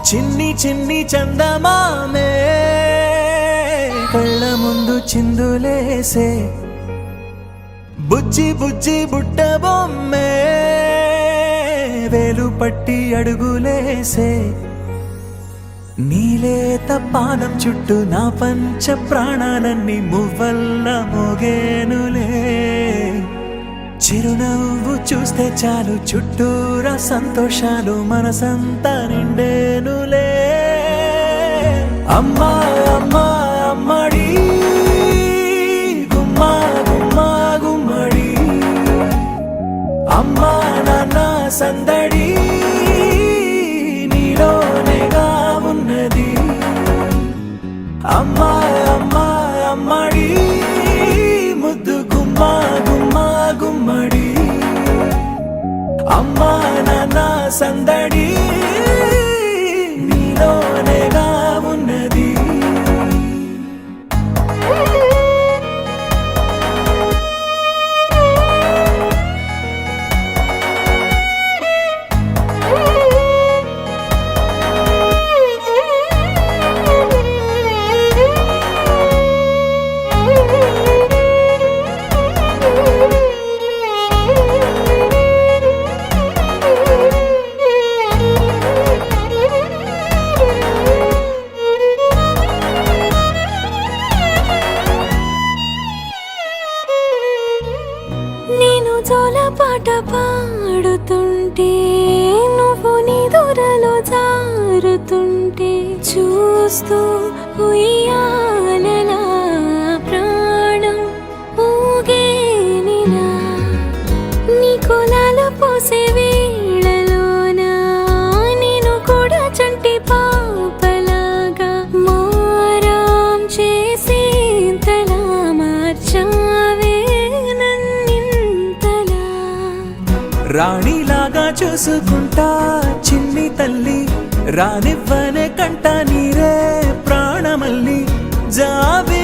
చిన్ని చిన్ని చందమామే కళ్ళ ముందు చిందులేసే బుజ్జి బుజ్జి బుట్ట బొమ్మే వేలు పట్టి అడుగులేసే నీలేత పానం చుట్టూ నా పంచ ప్రాణాలన్నీ మువ్వల్ల మోగేనులే చిరునవ్వు చూస్తే చాలు చుట్టూరా సంతోషాలు మనసంతా నిండేనులే అమ్మా అమ్మా అమ్మడి గుమ్మా గుమ్మా గుమ్మడి అమ్మా నాన్న సందడి నీలోనేగా ఉన్నది అమ్మా అమ్మా అమ్మడి ముద్దు గుమ్మా గుమ్మా గుమ్మడి అమ్మా నాన్న సందడి నీలోనేగా ఉన్నది పాట పాడుతుంటే నువ్వు నీ దూరలో జారుతుంటే చూస్తూ ఉయ్యాలలా ప్రాణం ఊగేనిలా నీ కులాలు పోసే వేళలోనా నేను కూడా చంటి పాపలాగా మారాం చేసి తలా మార్చావే రాణిలాగా చూసుకుంటా చిన్ని తల్లి రానివ్వనే కంట నీరే ప్రాణమల్లి జాబి